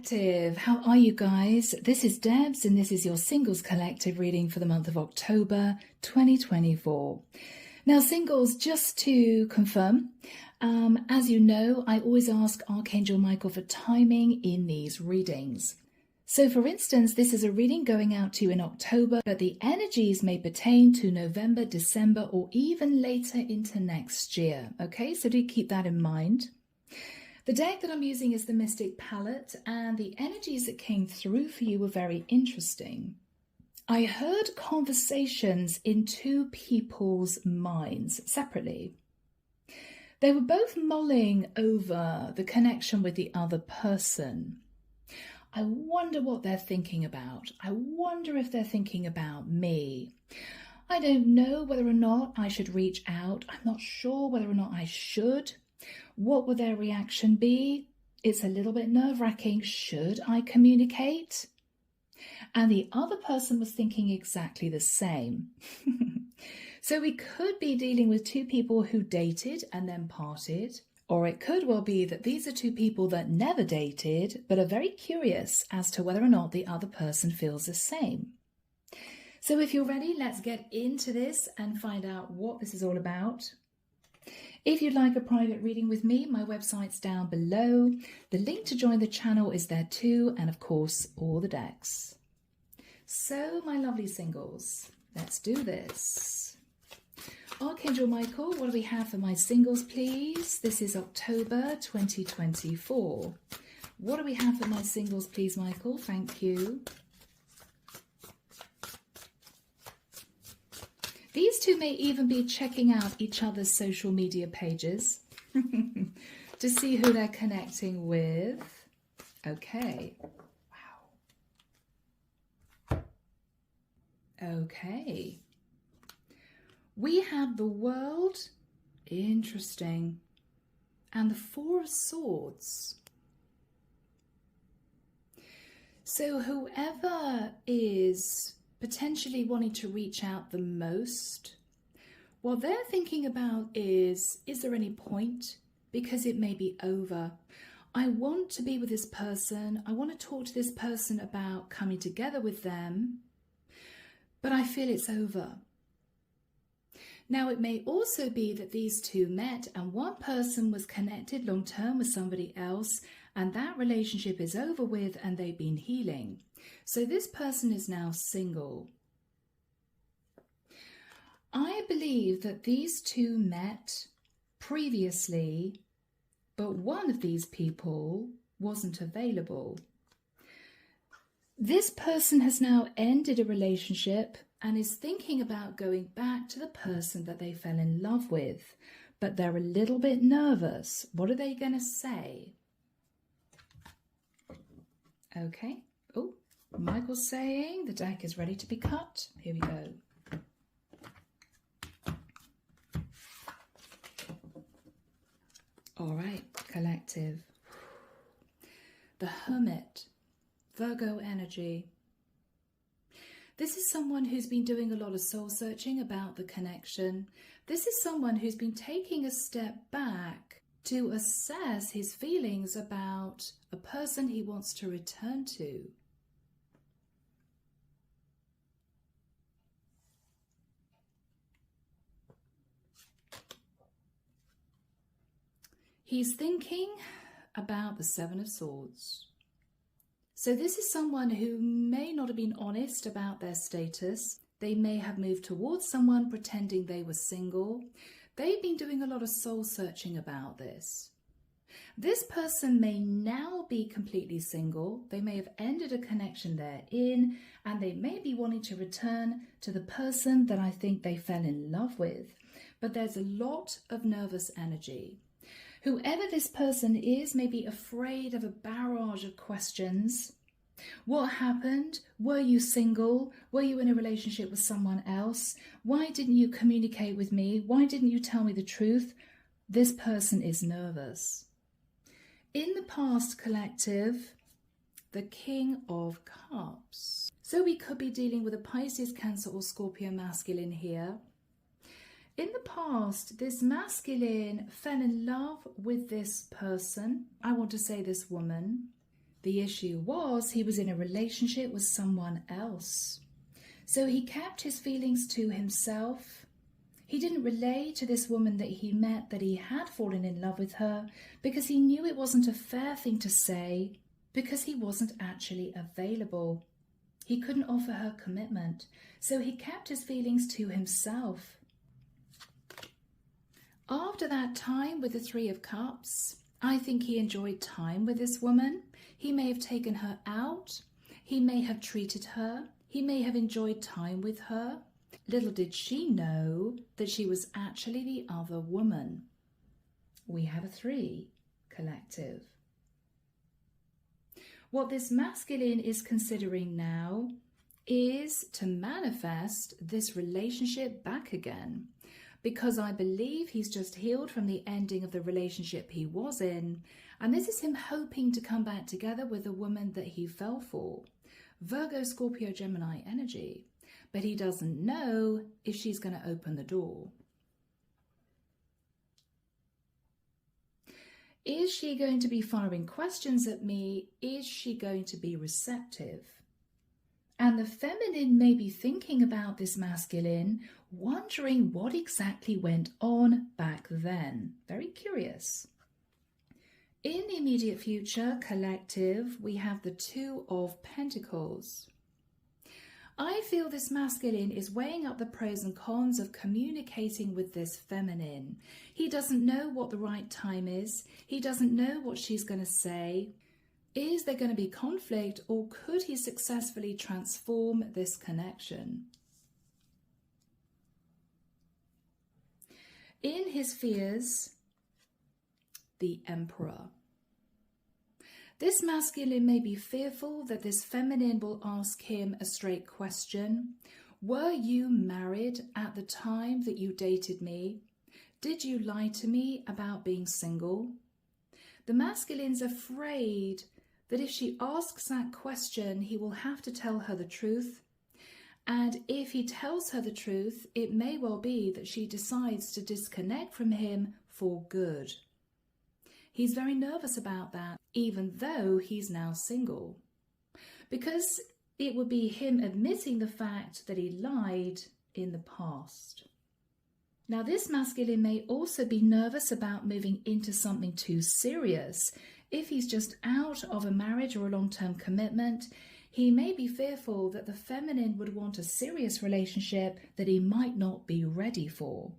Collective, how are you guys? This is Debs and this is your Singles Collective reading for the month of October 2024. Now singles, just to confirm, as you know, I always ask Archangel Michael for timing in these readings. So for instance, this is a reading going out to you in October, but the energies may pertain to November, December, or even later into next year. Okay, so do keep that in mind. The deck that I'm using is the Mystic Palette, and the energies that came through for you were very interesting. I heard conversations in two people's minds separately. They were both mulling over the connection with the other person. I wonder what they're thinking about. I wonder if they're thinking about me. I don't know whether or not I should reach out. I'm not sure whether or not I should. What will their reaction be? It's a little bit nerve-wracking. Should I communicate? And the other person was thinking exactly the same. So we could be dealing with two people who dated and then parted. Or it could well be that these are two people that never dated, but are very curious as to whether or not the other person feels the same. So if you're ready, let's get into this and find out what this is all about. If you'd like a private reading with me, my website's down below. The link to join the channel is there too, and of course, all the decks. So, my lovely singles, let's do this. Archangel Michael, what do we have for my singles, please? This is October 2024. What do we have for my singles, please, Michael? Thank you. These two may even be checking out each other's social media pages to see who they're connecting with. Okay. Wow. Okay. We have the World. Interesting. And the Four of Swords. So whoever is potentially wanting to reach out the most, what they're thinking about is there any point? Because it may be over. I want to be with this person. I want to talk to this person about coming together with them, but I feel it's over. Now, it may also be that these two met and one person was connected long term with somebody else, and that relationship is over with and they've been healing. So this person is now single. I believe that these two met previously, but one of these people wasn't available. This person has now ended a relationship and is thinking about going back to the person that they fell in love with, but they're a little bit nervous. What are they going to say? Okay. Oh, Michael's saying the deck is ready to be cut. Here we go. All right, collective. The Hermit, Virgo energy. This is someone who's been doing a lot of soul searching about the connection. This is someone who's been taking a step back to assess his feelings about a person he wants to return to. He's thinking about the Seven of Swords. So this is someone who may not have been honest about their status. They may have moved towards someone pretending they were single. They've been doing a lot of soul searching about this. This person may now be completely single. They may have ended a connection they're in, and they may be wanting to return to the person that I think they fell in love with. But there's a lot of nervous energy. Whoever this person is may be afraid of a barrage of questions. What happened? Were you single? Were you in a relationship with someone else? Why didn't you communicate with me? Why didn't you tell me the truth? This person is nervous. In the past, collective, the King of Cups. So we could be dealing with a Pisces, Cancer or Scorpio masculine here. In the past, this masculine fell in love with this person. I want to say this woman. The issue was he was in a relationship with someone else. So he kept his feelings to himself. He didn't relay to this woman that he met that he had fallen in love with her because he knew it wasn't a fair thing to say, because he wasn't actually available. He couldn't offer her commitment, so he kept his feelings to himself. After that time with the Three of Cups, I think he enjoyed time with this woman. He may have taken her out. He may have treated her. He may have enjoyed time with her. Little did she know that she was actually the other woman. We have a 3 collective. What this masculine is considering now is to manifest this relationship back again, because I believe he's just healed from the ending of the relationship he was in, and this is him hoping to come back together with the woman that he fell for. Virgo, Scorpio, Gemini energy. But he doesn't know if she's going to open the door. Is she going to be firing questions at me? Is she going to be receptive? And the feminine may be thinking about this masculine, wondering what exactly went on back then. Very curious. In the immediate future, collective, we have the 2 of Pentacles. I feel this masculine is weighing up the pros and cons of communicating with this feminine. He doesn't know what the right time is. He doesn't know what she's going to say. Is there going to be conflict, or could he successfully transform this connection? In his fears, the Emperor. This masculine may be fearful that this feminine will ask him a straight question. Were you married at the time that you dated me? Did you lie to me about being single? The masculine's afraid that if she asks that question, he will have to tell her the truth. And if he tells her the truth, it may well be that she decides to disconnect from him for good. He's very nervous about that, even though he's now single, because it would be him admitting the fact that he lied in the past. Now, this masculine may also be nervous about moving into something too serious. If he's just out of a marriage or a long-term commitment, he may be fearful that the feminine would want a serious relationship that he might not be ready for.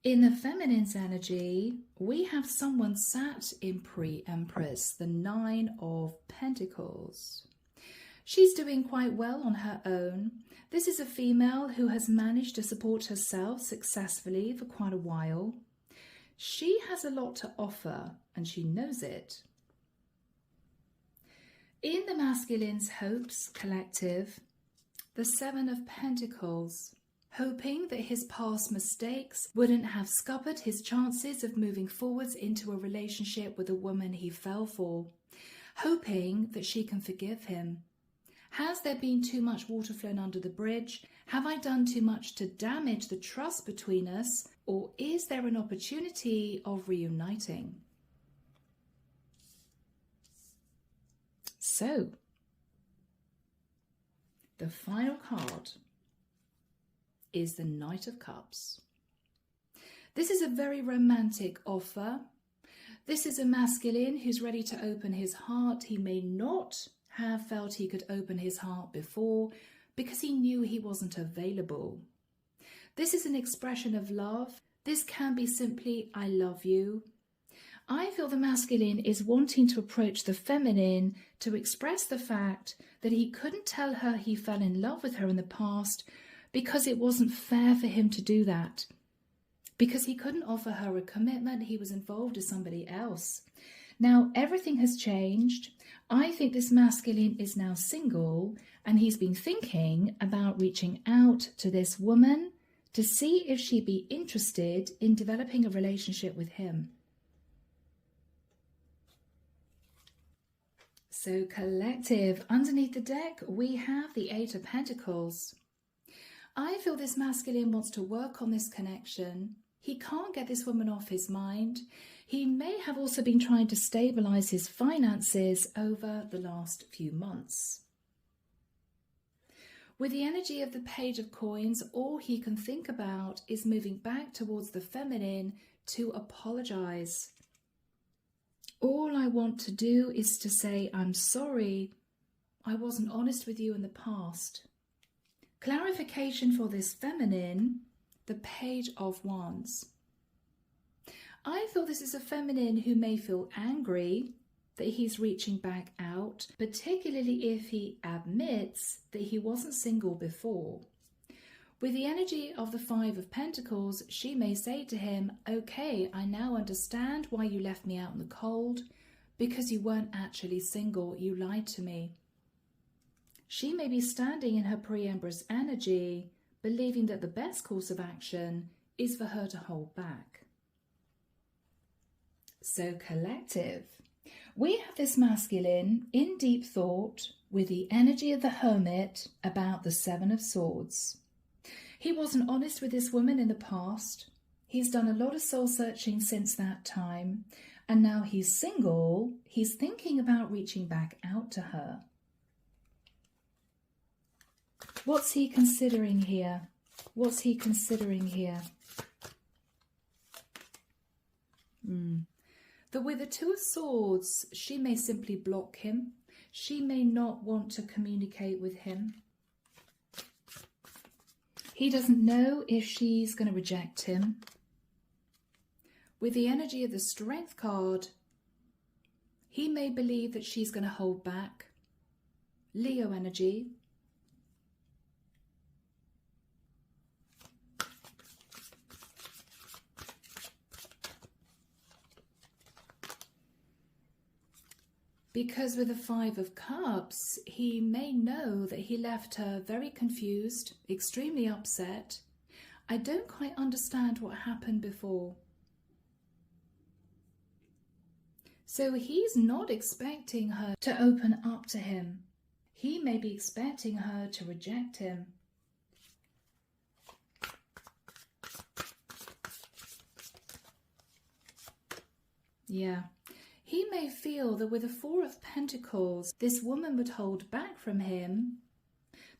In the feminine's energy, we have someone sat in pre-Empress, the 9 of Pentacles. She's doing quite well on her own. This is a female who has managed to support herself successfully for quite a while. She has a lot to offer, and she knows it. In the masculine's hopes collective, the 7 of Pentacles, hoping that his past mistakes wouldn't have scuppered his chances of moving forwards into a relationship with a woman he fell for, hoping that she can forgive him. Has there been too much water flown under the bridge? Have I done too much to damage the trust between us? Or is there an opportunity of reuniting? So, the final card is the Knight of Cups. This is a very romantic offer. This is a masculine who's ready to open his heart. He may not have felt he could open his heart before because he knew he wasn't available. This is an expression of love. This can be simply, I love you. I feel the masculine is wanting to approach the feminine to express the fact that he couldn't tell her he fell in love with her in the past because it wasn't fair for him to do that. Because he couldn't offer her a commitment, he was involved with somebody else. Now, everything has changed. I think this masculine is now single, and he's been thinking about reaching out to this woman to see if she'd be interested in developing a relationship with him. So, collective, underneath the deck, we have the 8 of Pentacles. I feel this masculine wants to work on this connection. He can't get this woman off his mind. He may have also been trying to stabilize his finances over the last few months. With the energy of the Page of Coins, all he can think about is moving back towards the feminine to apologize. All I want to do is to say, I'm sorry, I wasn't honest with you in the past. Clarification for this feminine, the Page of Wands. I feel this is a feminine who may feel angry that he's reaching back out, particularly if he admits that he wasn't single before. With the energy of the Five of Pentacles, she may say to him, okay, I now understand why you left me out in the cold, because you weren't actually single, you lied to me. She may be standing in her pre-Empress energy, believing that the best course of action is for her to hold back. So collective, we have this masculine in deep thought with the energy of the Hermit about the Seven of Swords. He wasn't honest with this woman in the past. He's done a lot of soul searching since that time, and now he's single. He's thinking about reaching back out to her. What's he considering here? What's he considering here? That with the Two of Swords, she may simply block him. She may not want to communicate with him. He doesn't know if she's going to reject him. With the energy of the Strength card, he may believe that she's going to hold back. Leo energy. Because with the Five of Cups, he may know that he left her very confused, extremely upset. I don't quite understand what happened before. So he's not expecting her to open up to him. He may be expecting her to reject him. Yeah. He may feel that with the Four of Pentacles, this woman would hold back from him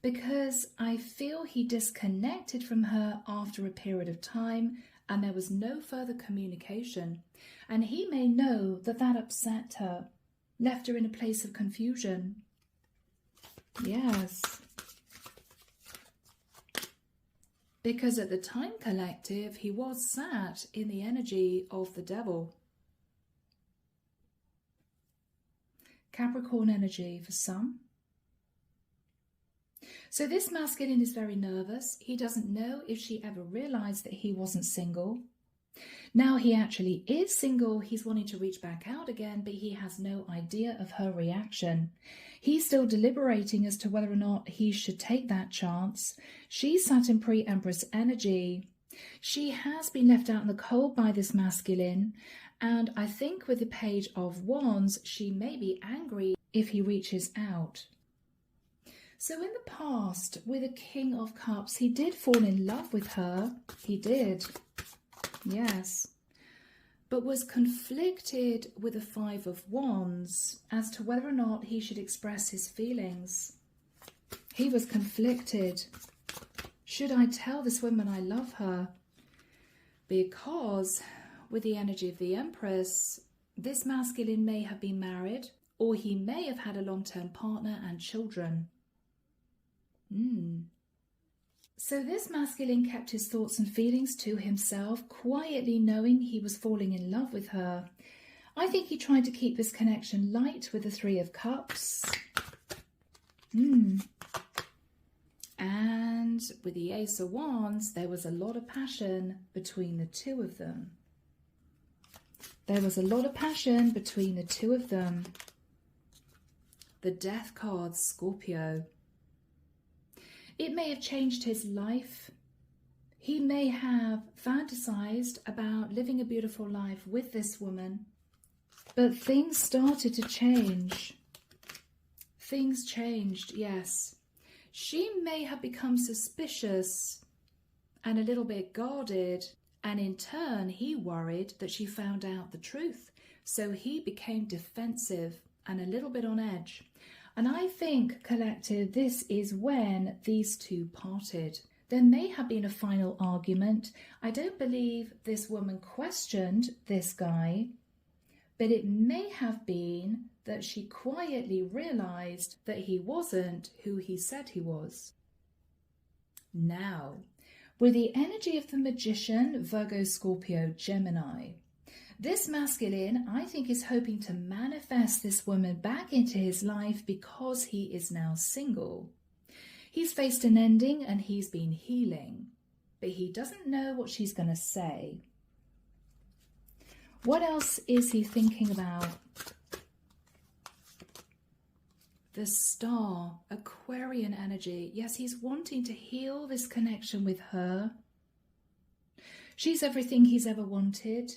because I feel he disconnected from her after a period of time and there was no further communication. And he may know that that upset her, left her in a place of confusion. Yes. Because at the time collective, he was sat in the energy of the Devil. Capricorn energy for some. So this masculine is very nervous. He doesn't know if she ever realized that he wasn't single. Now he actually is single. He's wanting to reach back out again, but he has no idea of her reaction. He's still deliberating as to whether or not he should take that chance. She sat in pre-Empress energy. She has been left out in the cold by this masculine. And I think with the Page of Wands, she may be angry if he reaches out. So in the past, with the King of Cups, he did fall in love with her. He did. Yes. But was conflicted with the Five of Wands as to whether or not he should express his feelings. He was conflicted. Should I tell this woman I love her? Because with the energy of the Empress, this masculine may have been married, or he may have had a long-term partner and children. So this masculine kept his thoughts and feelings to himself, quietly knowing he was falling in love with her. I think he tried to keep this connection light with the Three of Cups. And with the Ace of Wands, there was a lot of passion between the two of them. There was a lot of passion between the two of them. The Death card, Scorpio. It may have changed his life. He may have fantasized about living a beautiful life with this woman. But things started to change. Things changed, yes. She may have become suspicious and a little bit guarded And in turn, he worried that she found out the truth. So he became defensive and a little bit on edge. And I think, collective, this is when these two parted. There may have been a final argument. I don't believe this woman questioned this guy, but it may have been that she quietly realized that he wasn't who he said he was. Now, with the energy of the Magician, Virgo, Scorpio, Gemini, this masculine, I think, is hoping to manifest this woman back into his life because he is now single. He's faced an ending and he's been healing, but he doesn't know what she's going to say. What else is he thinking about? The Star, Aquarian energy. Yes, he's wanting to heal this connection with her. She's everything he's ever wanted,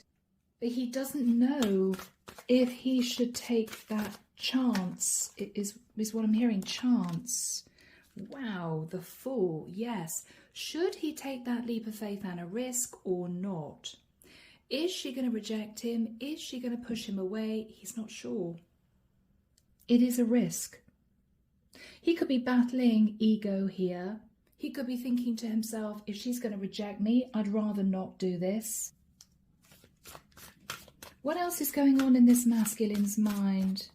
but he doesn't know if he should take that chance, is what I'm hearing, chance. Wow, the Fool, yes. Should he take that leap of faith and a risk or not? Is she going to reject him? Is she going to push him away? He's not sure. It is a risk. He could be battling ego here. He could be thinking to himself, if she's going to reject me, I'd rather not do this. What else is going on in this masculine's mind?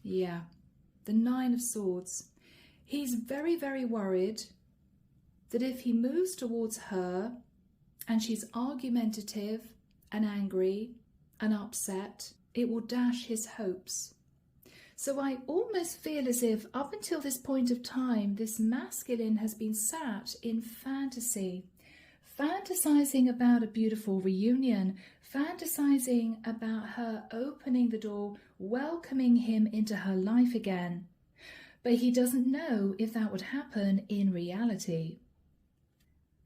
Yeah, the Nine of Swords. He's very, very worried that if he moves towards her and she's argumentative and angry and upset, it will dash his hopes. So I almost feel as if up until this point of time, this masculine has been sat in fantasy, fantasizing about a beautiful reunion, fantasizing about her opening the door, welcoming him into her life again. But he doesn't know if that would happen in reality.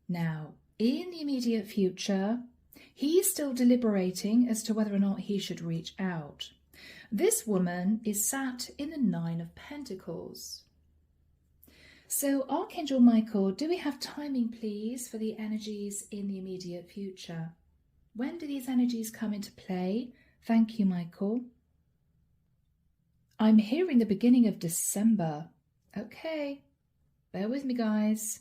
Now, in the immediate future, he's still deliberating as to whether or not he should reach out. This woman is sat in the Nine of Pentacles. So, Archangel Michael, do we have timing, please, for the energies in the immediate future? When do these energies come into play? Thank you, Michael. I'm hearing the beginning of December. Okay, bear with me, guys.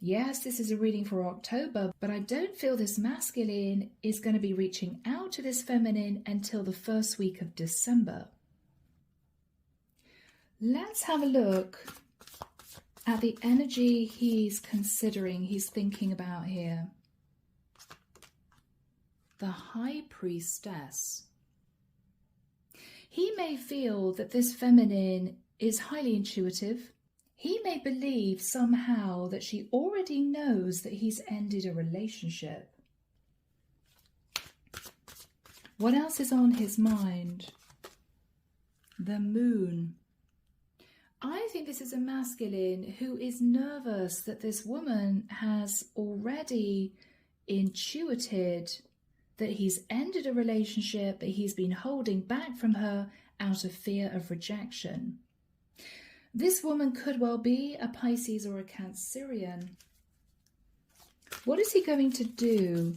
Yes, this is a reading for October, but I don't feel this masculine is going to be reaching out to this feminine until the first week of December. Let's have a look at the energy he's considering, he's thinking about here. The High Priestess. He may feel that this feminine is highly intuitive. He may believe somehow that she already knows that he's ended a relationship. What else is on his mind? The Moon. I think this is a masculine who is nervous that this woman has already intuited that he's ended a relationship that he's been holding back from her out of fear of rejection. This woman could well be a Pisces or a Cancerian. What is he going to do?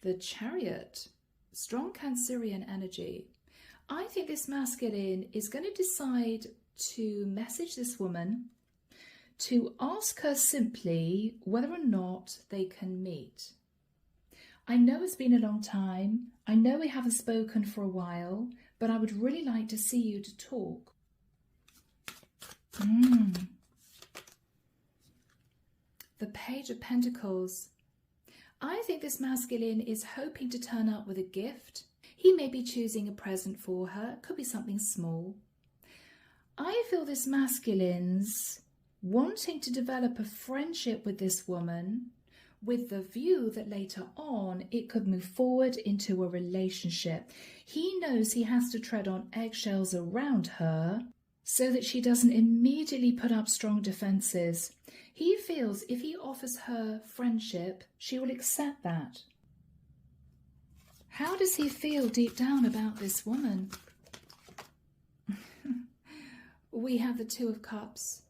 The Chariot. Strong Cancerian energy. I think this masculine is going to decide to message this woman to ask her simply whether or not they can meet. I know it's been a long time. I know we haven't spoken for a while, but I would really like to see you to talk. The Page of Pentacles. I think this masculine is hoping to turn up with a gift. He may be choosing a present for her. It could be something small. I feel this masculine's wanting to develop a friendship with this woman with the view that later on it could move forward into a relationship. He knows he has to tread on eggshells around her so that she doesn't immediately put up strong defenses. He feels if he offers her friendship, she will accept that. How does he feel deep down about this woman? We have the Two of Cups.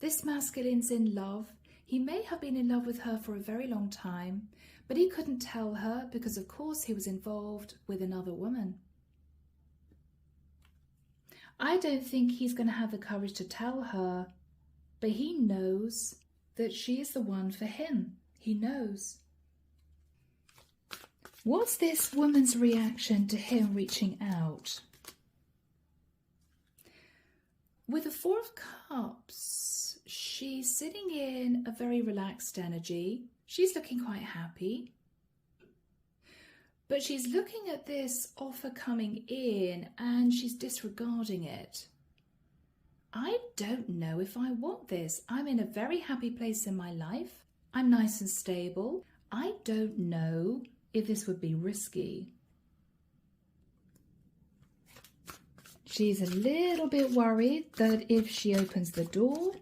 This masculine's in love. He may have been in love with her for a very long time, but he couldn't tell her because, of course, he was involved with another woman. I don't think he's going to have the courage to tell her, but he knows that she is the one for him. He knows. What's this woman's reaction to him reaching out? With the Four of Cups, she's sitting in a very relaxed energy. She's looking quite happy. But she's looking at this offer coming in and she's disregarding it. I don't know if I want this. I'm in a very happy place in my life. I'm nice and stable. I don't know if this would be risky. She's a little bit worried that if she opens the door,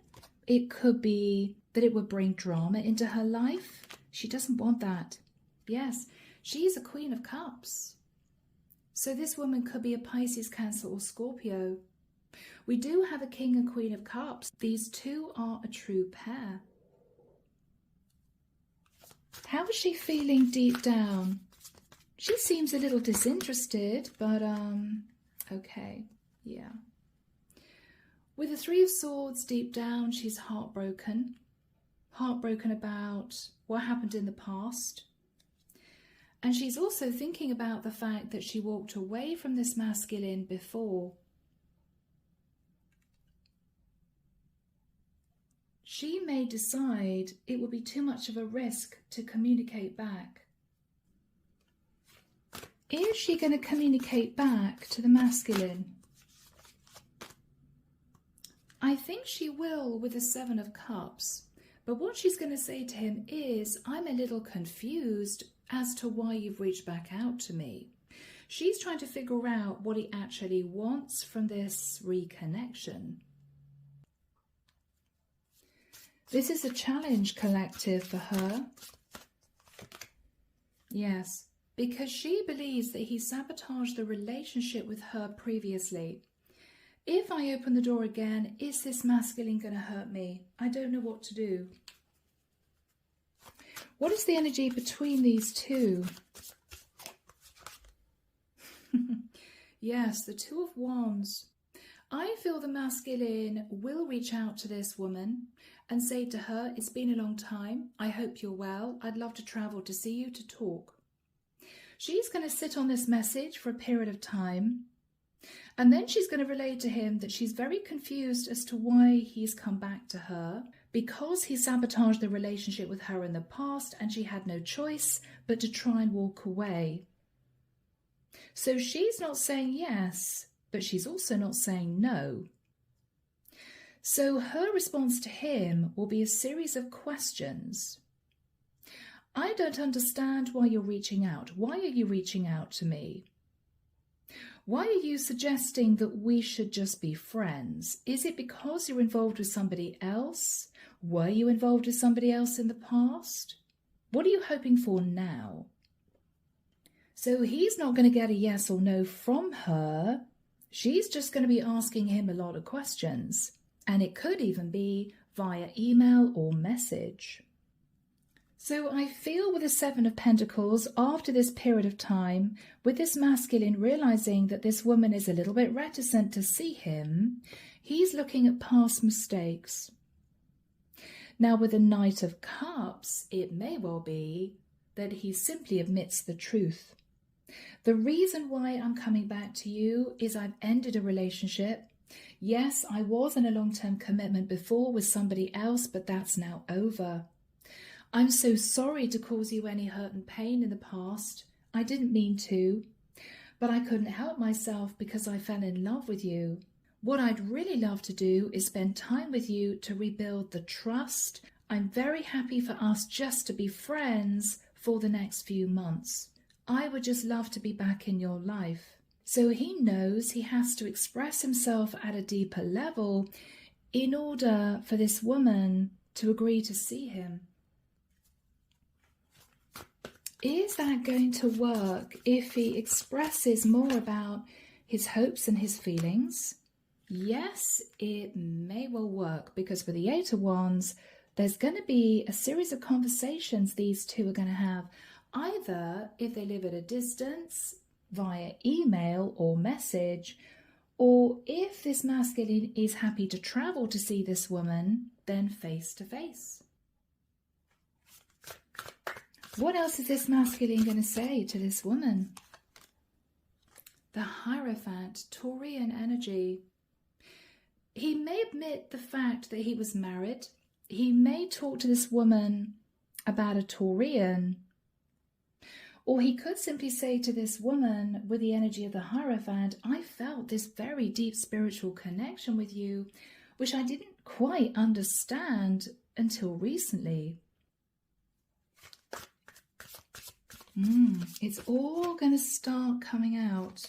it could be that it would bring drama into her life. She doesn't want that. Yes, she's a Queen of Cups. So this woman could be a Pisces, Cancer or Scorpio. We do have a King and Queen of Cups. These two are a true pair. How is she feeling deep down? She seems a little disinterested, but okay, yeah. With the Three of Swords deep down, she's heartbroken. Heartbroken about what happened in the past. And she's also thinking about the fact that she walked away from this masculine before. She may decide it will be too much of a risk to communicate back. Is she going to communicate back to the masculine? I think she will with the Seven of Cups. But what she's going to say to him is, I'm a little confused as to why you've reached back out to me. She's trying to figure out what he actually wants from this reconnection. This is a challenge, collective, for her. Yes, because she believes that he sabotaged the relationship with her previously. If I open the door again, is this masculine going to hurt me? I don't know what to do. What is the energy between these two? Yes, the Two of Wands. I feel the masculine will reach out to this woman and say to her, it's been a long time. I hope you're well. I'd love to travel to see you, to talk. She's going to sit on this message for a period of time. And then she's going to relay to him that she's very confused as to why he's come back to her, because he sabotaged the relationship with her in the past and she had no choice but to try and walk away. So she's not saying yes, but she's also not saying no. So her response to him will be a series of questions. I don't understand why you're reaching out. Why are you reaching out to me? Why are you suggesting that we should just be friends? Is it because you're involved with somebody else? Were you involved with somebody else in the past? What are you hoping for now? So he's not going to get a yes or no from her. She's just going to be asking him a lot of questions. And it could even be via email or message. So I feel with the Seven of Pentacles, after this period of time, with this masculine realizing that this woman is a little bit reticent to see him, he's looking at past mistakes. Now with the Knight of Cups, it may well be that he simply admits the truth. The reason why I'm coming back to you is I've ended a relationship. Yes, I was in a long-term commitment before with somebody else, but that's now over. I'm so sorry to cause you any hurt and pain in the past. I didn't mean to, but I couldn't help myself because I fell in love with you. What I'd really love to do is spend time with you to rebuild the trust. I'm very happy for us just to be friends for the next few months. I would just love to be back in your life. So he knows he has to express himself at a deeper level in order for this woman to agree to see him. Is that going to work if he expresses more about his hopes and his feelings? Yes, it may well work, because with the Eight of Wands, there's going to be a series of conversations these two are going to have, either if they live at a distance via email or message, or if this masculine is happy to travel to see this woman, then face to face. What else is this masculine going to say to this woman? The Hierophant, Taurian energy. He may admit the fact that he was married. He may talk to this woman about a Taurian. Or he could simply say to this woman with the energy of the Hierophant, I felt this very deep spiritual connection with you, which I didn't quite understand until recently. It's all going to start coming out.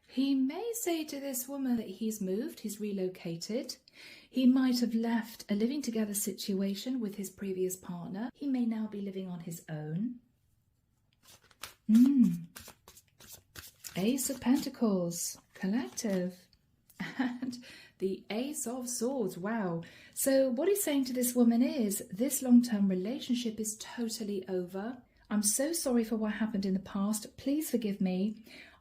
He may say to this woman that he's moved, he's relocated. He might have left a living together situation with his previous partner. He may now be living on his own. Ace of Pentacles, collective, and the Ace of Swords. Wow. So what he's saying to this woman is, this long-term relationship is totally over. I'm so sorry for what happened in the past. Please forgive me.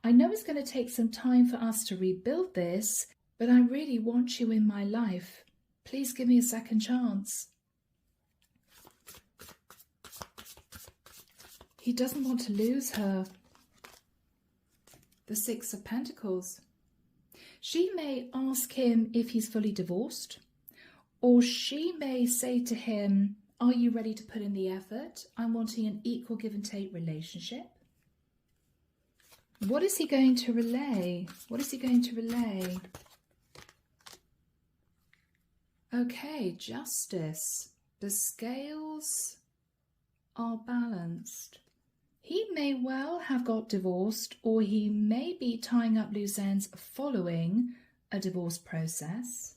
I know it's going to take some time for us to rebuild this, but I really want you in my life. Please give me a second chance. He doesn't want to lose her. The Six of Pentacles. She may ask him if he's fully divorced, or she may say to him, are you ready to put in the effort? I'm wanting an equal give and take relationship. What is he going to relay? What is he going to relay? Okay, Justice. The scales are balanced. He may well have got divorced, or he may be tying up loose ends following a divorce process.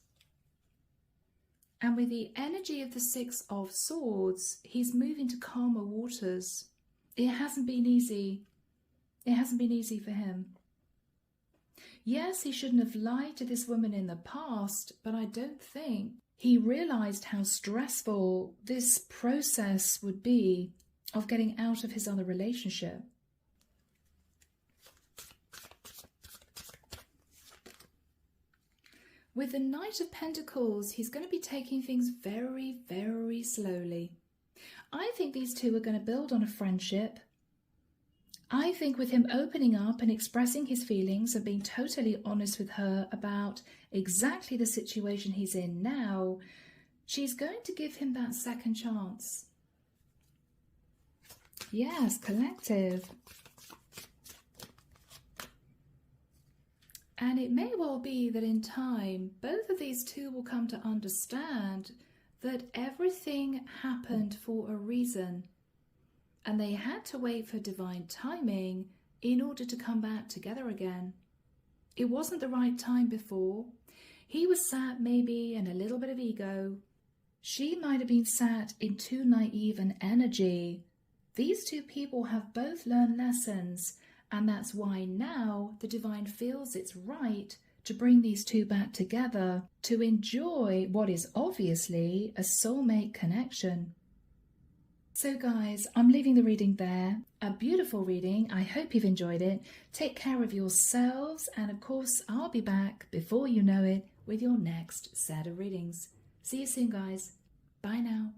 And with the energy of the Six of Swords, he's moving to calmer waters. It hasn't been easy. It hasn't been easy for him. Yes, he shouldn't have lied to this woman in the past, but I don't think he realized how stressful this process would be of getting out of his other relationship. With the Knight of Pentacles, he's going to be taking things very, very slowly. I think these two are going to build on a friendship. I think with him opening up and expressing his feelings and being totally honest with her about exactly the situation he's in now, she's going to give him that second chance. Yes, collective. And it may well be that in time, both of these two will come to understand that everything happened for a reason. And they had to wait for divine timing in order to come back together again. It wasn't the right time before. He was sat maybe in a little bit of ego. She might have been sat in too naive an energy. These two people have both learned lessons, and that's why now the divine feels it's right to bring these two back together to enjoy what is obviously a soulmate connection. So guys, I'm leaving the reading there. A beautiful reading. I hope you've enjoyed it. Take care of yourselves, and of course I'll be back before you know it with your next set of readings. See you soon guys. Bye now.